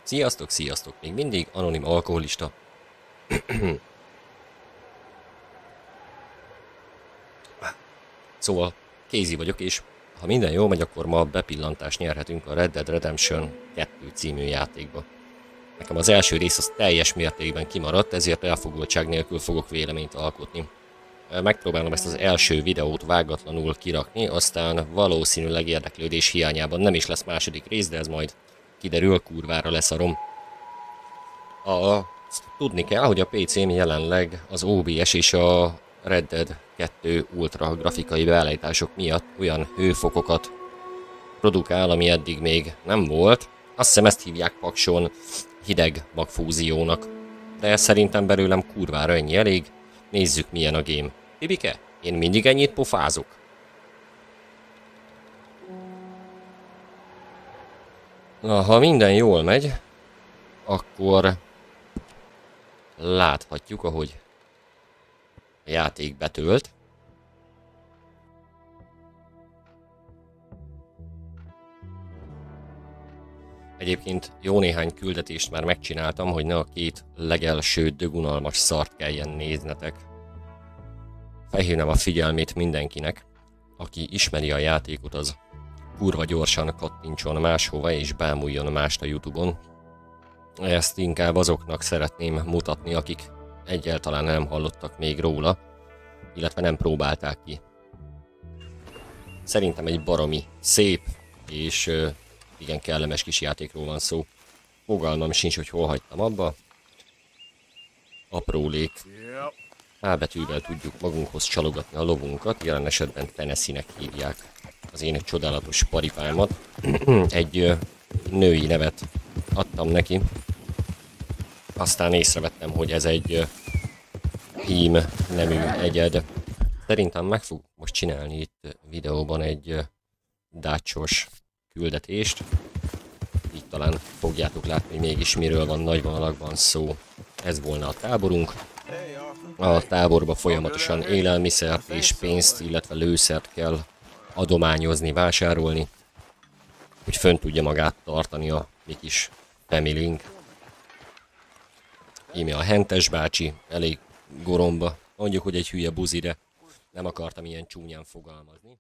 Sziasztok, sziasztok! Még mindig anonim alkoholista. Szóval Casey vagyok, és ha minden jól megy, akkor ma bepillantást nyerhetünk a Red Dead Redemption 2 című játékba. Nekem az első rész az teljes mértékben kimaradt, ezért elfogultság nélkül fogok véleményt alkotni. Megpróbálom ezt az első videót vágatlanul kirakni, aztán valószínűleg érdeklődés hiányában nem is lesz második rész, de ez majd kiderül, kurvára leszarom. Tudni kell, hogy a PC-m jelenleg az OBS és a Red Dead 2 Ultra grafikai beállítások miatt olyan hőfokokat produkál, ami eddig még nem volt. Azt hiszem ezt hívják pakson hideg magfúziónak. De szerintem belőlem kurvára ennyi elég. Nézzük, milyen a game. Tibike, én mindig ennyit pofázok. Na, ha minden jól megy, akkor láthatjuk, ahogy a játék betölt. Egyébként jó néhány küldetést már megcsináltam, hogy ne a két legelső dögunalmas szart kelljen néznetek. Felhívnám a figyelmét mindenkinek, aki ismeri a játékot, az kurva gyorsan kattintson máshova és bámuljon mást a YouTube-on. Ezt inkább azoknak szeretném mutatni, akik egyáltalán nem hallottak még róla, illetve nem próbálták ki. Szerintem egy baromi szép és igen kellemes kis játékról van szó. Fogalmam sincs, hogy hol hagytam abba. Aprólék. A betűvel tudjuk magunkhoz csalogatni a lovunkat, jelen esetben Tennessee-nek hívják az én csodálatos paripámat. Egy női nevet adtam neki. Aztán észrevettem, hogy ez egy hím nemű egyed. Szerintem meg fog most csinálni itt videóban egy dácsos küldetést. Így talán fogjátok látni, hogy mégis miről van nagy vonalakban szó. Ez volna a táborunk. A táborba folyamatosan élelmiszert és pénzt, illetve lőszert kell adományozni, vásárolni, hogy fönn tudja magát tartani a mi kis familynk. Íme a Hentes bácsi, elég goromba. Mondjuk, hogy egy hülye buzi, de nem akartam ilyen csúnyán fogalmazni.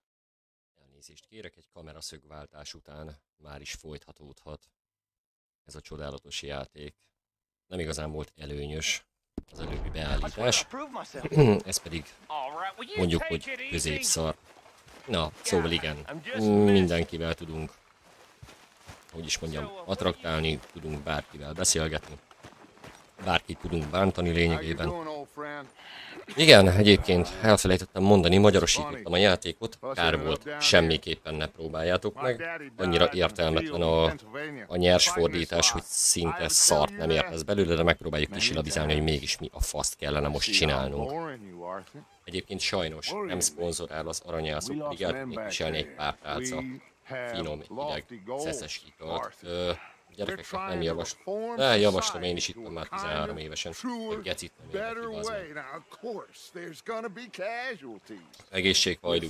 Elnézést kérek, egy kameraszögváltás után már is folytatódhat ez a csodálatos játék. Nem igazán volt előnyös az előbbi beállítás. Ez pedig mondjuk, hogy középszar. Na, szóval igen, mindenkivel tudunk, hogy is mondjam, attraktálni, tudunk bárkivel beszélgetni. Bárkit tudunk bántani lényegében. Igen, egyébként elfelejtettem mondani, magyarosítottam a játékot, kár volt, semmiképpen ne próbáljátok meg. Annyira értelmetlen a nyers fordítás, hogy szinte szart nem értesz belőle, de megpróbáljuk kisilabizálni, hogy mégis mi a faszt kellene most csinálnunk. Egyébként sajnos nem szponzorál az Aranyászok, pedig el tudnék viselni egy pár tálca finom, hideg, szeszes italt. Gyerekeknek nem javaslom. De javaslom, én is ittam már 13 évesen. Egy gecit nem érdekli, az meg. Egészség, vajdu.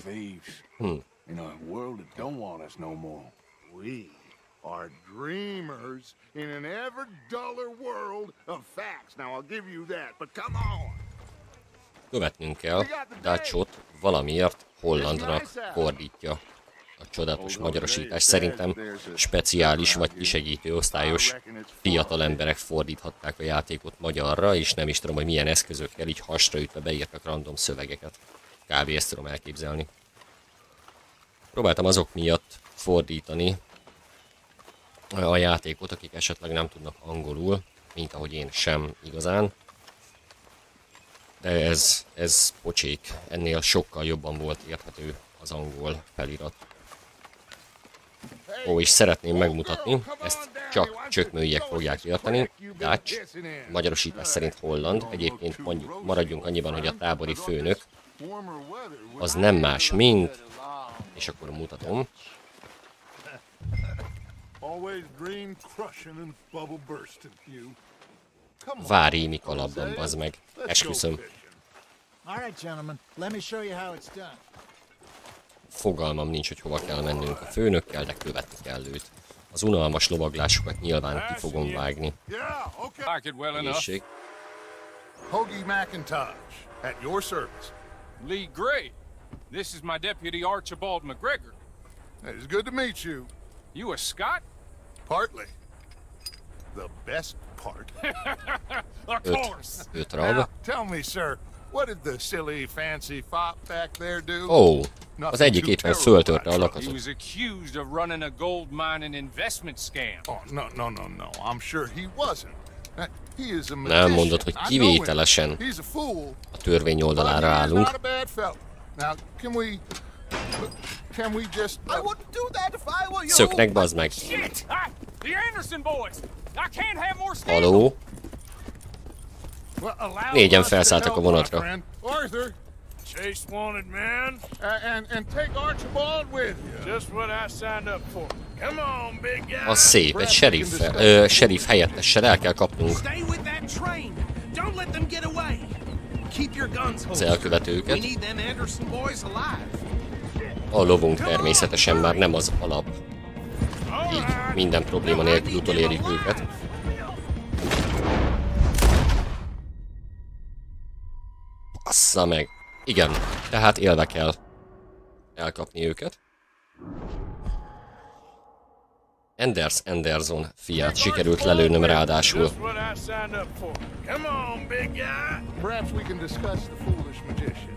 Are dreamers in an ever duller world of facts. Now I'll give you that, but come on. Követnünk kell, Dutchot valamiért hollandnak fordítja. A csodálatos magyarosítás szerintem speciális vagy kisegítő osztályos fiatal emberek fordíthatták a játékot magyarra, és nem is tudom, hogy milyen eszközökkel így hasraütve beírtak random szövegeket. Kb. Ezt tudom elképzelni. Próbáltam azok miatt fordítani a játékot, akik esetleg nem tudnak angolul, mint ahogy én sem igazán. De ez pocsék, ennél sokkal jobban volt érthető az angol felirat. Ó, és szeretném megmutatni, ezt csak csökmőiek fogják érteni, Dutch, magyarosítás szerint holland, egyébként mondjuk maradjunk annyiban, hogy a tábori főnök az nem más, mint, és akkor mutatom, Várémi kalapban, bazd meg, esküszöm. Fogalmam nincs, hogy hova kell mennünk a főnökkel, de követni kell őt. Az unalmas lovaglásokat nyilván ki fogom vágni. Yeah, okay. Like it well enough. Egészség. Hoagie McIntosh, at your service. Lee Gray. This is my deputy Archibald McGregor. It's good to meet you. You a Scot? Partly. The best part. Of course. 5 Now, rab. tell me, sir, what did the silly fancy fop back there do? Ó, az egyik éppen föltörte a He lakatot. was accused of running a gold mine and investment scam. Oh, no. I'm sure he wasn't. He is a Nem magician. mondod, hogy I know kivételesen him. He's a fool. a törvény But oldalára he is állunk. not a bad fellow. Now, can we just... I wouldn't do that if I were you. Szöknek, bazd meg. Shit! The Anderson boys! I can't have more scandal! Haló? Well, allow Négyen us to felszálltak a help, vonatra. my friend. Arthur, Chase wanted, man. and take Archibald with you. Just what I signed up for. Come on, big guy. Az szép, egy sheriff helyettessel el kell kapnunk Stay with that train. Don't let them get away. Keep your guns az holstered. We elkövetőket. need them Anderson boys alive. A lovunk természetesen már nem az alap. Így minden probléma nélkül utolérjük őket. Bassza meg. Igen, tehát élve kell elkapni őket. Anderson fiát sikerült lelőnöm ráadásul. Just what I signed up for. Come on, big guy. Perhaps we can discuss the foolish magician.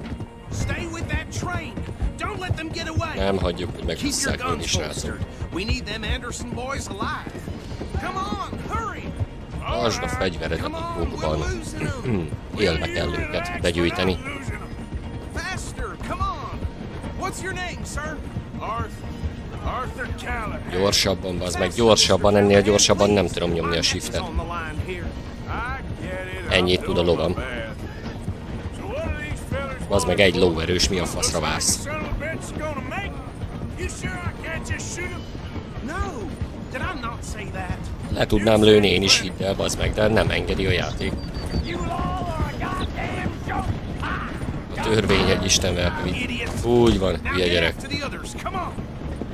Stay with that train. Don't let them get away. Nem hagyjuk, hogy Keep your megússzák ők guns is, srácok. holstered. We need them Anderson boys alive. Come on, hurry. Tartsd a fegyveredet Come a on, fogban. we're losing them. Élve kell őket begyűjteni. Faster, come on. What's your name, sir? Arthur Callahan. Gyorsabban, bazd meg, gyorsabban, ennél gyorsabban nem tudom nyomni a shiftet. On the line here. I get it. Ennyit I'm tud a doing lovam. my best. So what are these fellas Bazd meg, egy lóerős, mi a faszra válsz? son of a bitch gonna make? You sure I can't just shoot him? No. Did I not say that? Le tudnám lőni én is, hidd el, bazd meg, de nem engedi a játék. You all are a goddamn joke. A törvény egy istenverke vitt. Úgy van, Now hülye get gyerek. after the others. Come on.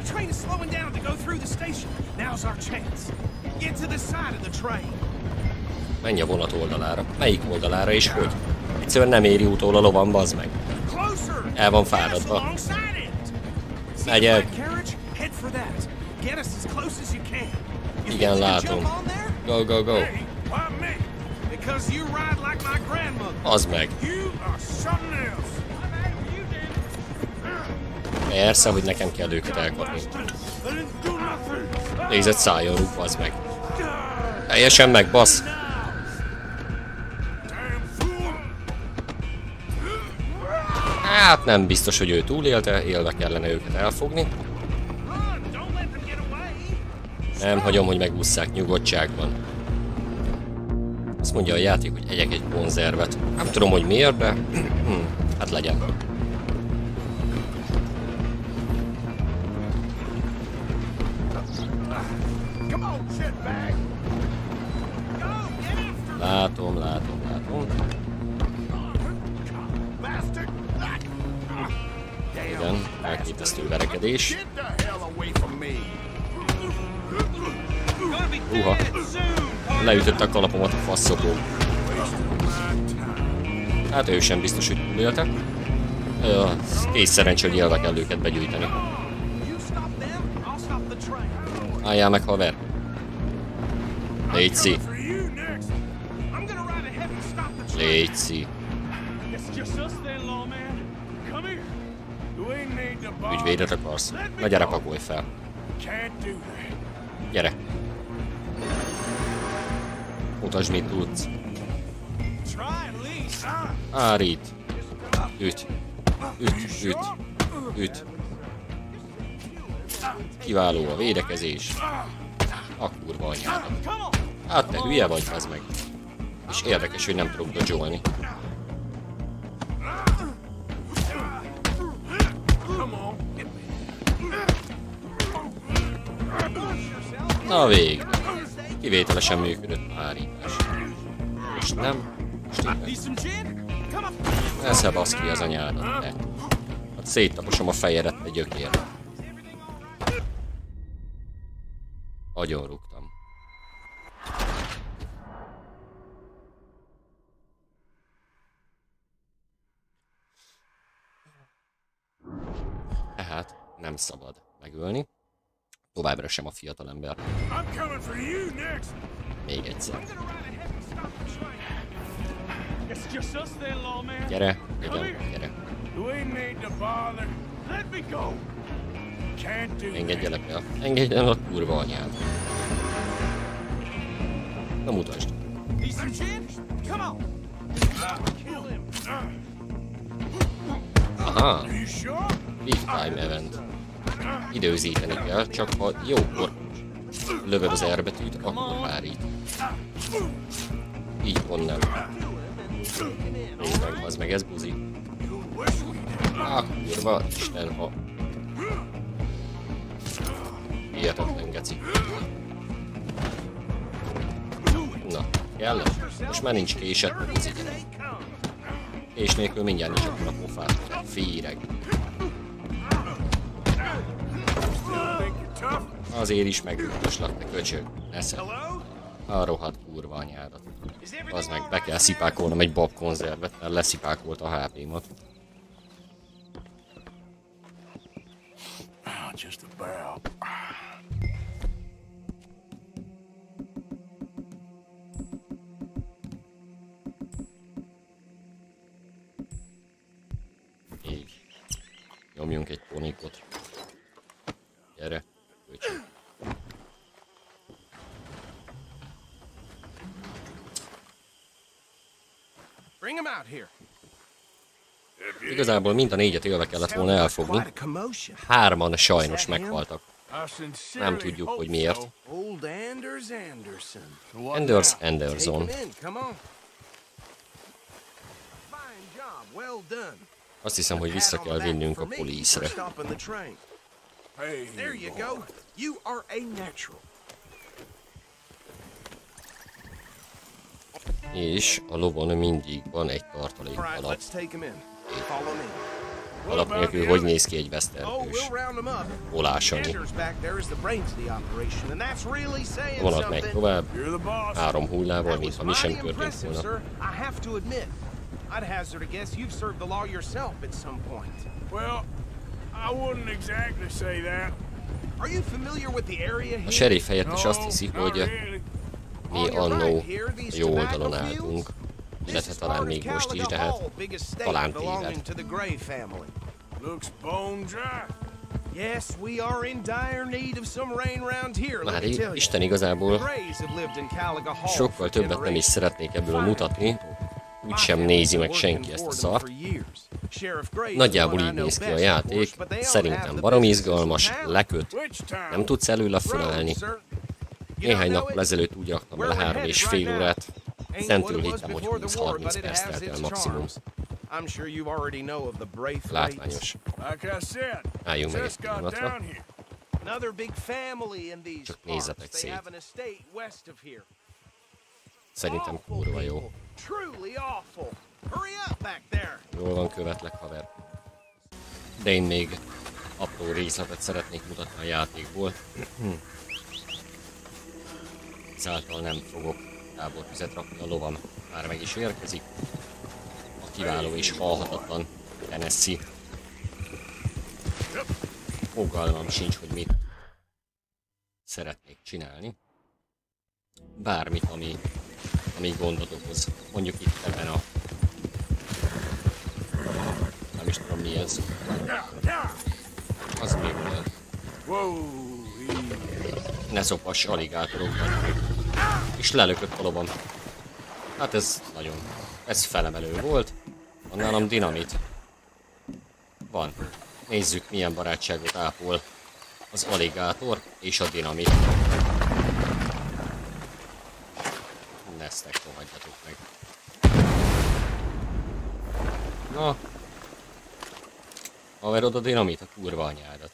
The train is slowing down to go through the station. Now's our chance. Get to the side of the train. Menj a vonat oldalára. Melyik oldalára és hogy? Egyszerűen nem éri utól a lovam, bazd meg. Closer. El van Pass fáradva. alongside it. See the Megyek. black carriage? Head for that. Get us as close as you can. You Igen, think you can látom. jump on there? Go, go, go. Hey, why me? Because you ride like my grandmother. Az meg. You are something else. Persze, hogy nekem kell őket elkapni. I didn't do nothing. Nézd, szálljon rúg, bazd meg. Teljesen meg, bassz. Damn fool. Hát nem biztos, hogy ő túlélte, élve kellene őket elfogni. Run! Don't let them get away. Nem hagyom, hogy megússzák nyugodtságban. Azt mondja a játék, hogy egyek egy konzervet. Nem tudom, hogy miért, de hát legyen. Come on, shitbag. Látom. Bastard. Igen, elképesztő verekedés. Get the hell away from me. Uha. Leütötte a kalapomat a faszopó. Hát ő sem biztos, hogy túlélte. Kész szerencsé, hogy élve kell őket begyűjteni. You stop them, I'll stop the train. Álljál meg, haver. Légy For you next. I'm gonna ride ahead and stop the train. Légy It's just us then, lawman. Come here. We need to bother. Ügyvédet akarsz? Na gyere, pakolj fel. Can't do that. Gyere. Mutasd, mit tudsz. Try at least. Árít. Üt. Üt. Kiváló a védekezés. A kurva anyádat. Come on. Hát te hülye vagy, az meg. És érdekes, hogy nem tudok dodge-olni. Na végre. Kivételesen működött a hárítás. Most nem. Most Need igen. some gin? Come on. Esze basz ki az anyádat, te. Hát széttaposom a fejedet, te gyökér. Agyonrúgtam. Tehát nem szabad megölni. Továbbra sem a fiatalember. I'm coming for you next. Még egyszer. I'm gonna ride ahead and stop the train. It's just us then, lawman. Gyere, igen, gyere. We need to bother. Let me go. Can't do Engedjelek el. Engedj el a kurva anyád. Na mutasd. He's some chin? Come on. Kill him. Aha, You sure? big time event. Időzíteni kell, csak ha jókor lövöd az R betűt, akkor hárít. Így pont nem. Nézd meg, az meg ez buzi. Kurva, Isten, ha... Hihetetlen geci. Na, kell? Most már nincs késed, buzi. Kés nélkül mindjárt nincs akkor a pofát. Féreg. Azért is megütöslak, te köcsög. Eszed. A rohadt kurva anyádat. Az meg be kell szipákolnom egy babkonzervet, mert leszipákolt a HP-mat. Just about. Így. Nyomjunk egy tonikot. Gyere, köcsög. Bring him out here. Igazából mind a négyet élve kellett volna elfogni. Quite a commotion. Hárman sajnos meghaltak. I sincerely Nem tudjuk, hope hogy miért. so. Old Anders Anderson. What Anders now? Anderson. Take him in, come on. Fine job, well done. Azt hiszem, hogy vissza kell vinnünk a poliszre. Stopping the train. Hey, There you go. You are a natural. És a lovon mindig van egy tartalék All right, alap. let's take him in. Follow me. Alap nélkül hogy néz ki egy Oh, westernhős? we'll round him up. Olásani. Anders back there is the brains of the operation, and that's really saying Vonat megy something. tovább, You're the boss. 3 hullával, That was mintha mi sem mighty történt impressive, volna. sir. I have to admit. I'd hazard a guess you've served the law yourself at some point. Well, I wouldn't exactly say that. Are you familiar with the area here? A sheriff helyettes azt hiszi, not hogy really. mi On your annó right here, these a jó tobacco oldalon fields? álltunk, This illetve is talán part of még most is, de Caliga hát Hall, big estate talán belonging téved. to the Gray family. Looks bone dry. Yes, we are in dire need of some rain round here, let Már me tell you. Isten igazából Grays have lived in Caliga Hall sokkal for többet nem is szeretnék ebből mutatni, úgysem nézi meg senki ezt a szart. Nagyjából így néz ki a játék, szerintem baromi izgalmas, leköt, Which time? nem tudsz előle fölállni. Néhány nappal ezelőtt úgy raktam bele 3,5 órát, szentül hittem, hogy 20-30 perc telt el maximum. Látványos. Like I said, Álljunk meg egy just got pillanatra. down here. Another big family in these Csak parts. nézzetek They szét. have an estate west of here. Szerintem Awful kurva jó. people. Truly awful. Hurry up back there. Jól van, követlek, haver. De én még apró részletet szeretnék mutatni a játékból. Ezáltal nem fogok tábortüzet rakni, a lovam már meg is érkezik. A kiváló és halhatatlan Tennessee. Fogalmam sincs, hogy mit szeretnék csinálni. Bármit, ami gondot okoz. Mondjuk itt ebben a... Nem is tudom mi ez. Az még olyan. Whoa, Ne szopass aligátorokban. És lelökött a lovam. Hát ez nagyon... Ez felemelő volt. Van nálam dinamit. Van. Nézzük, milyen barátságot ápol az aligátor és a dinamit. Nesztek, fogadjatok meg. Na. Haverod a dinamit, a kurva anyádat.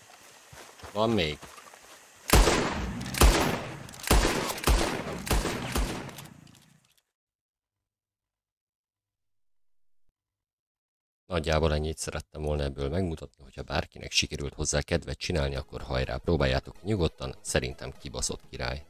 Van még? Nagyjából ennyit szerettem volna ebből megmutatni, hogyha bárkinek sikerült hozzá kedvet csinálni, akkor hajrá, próbáljátok nyugodtan, szerintem kibaszott király.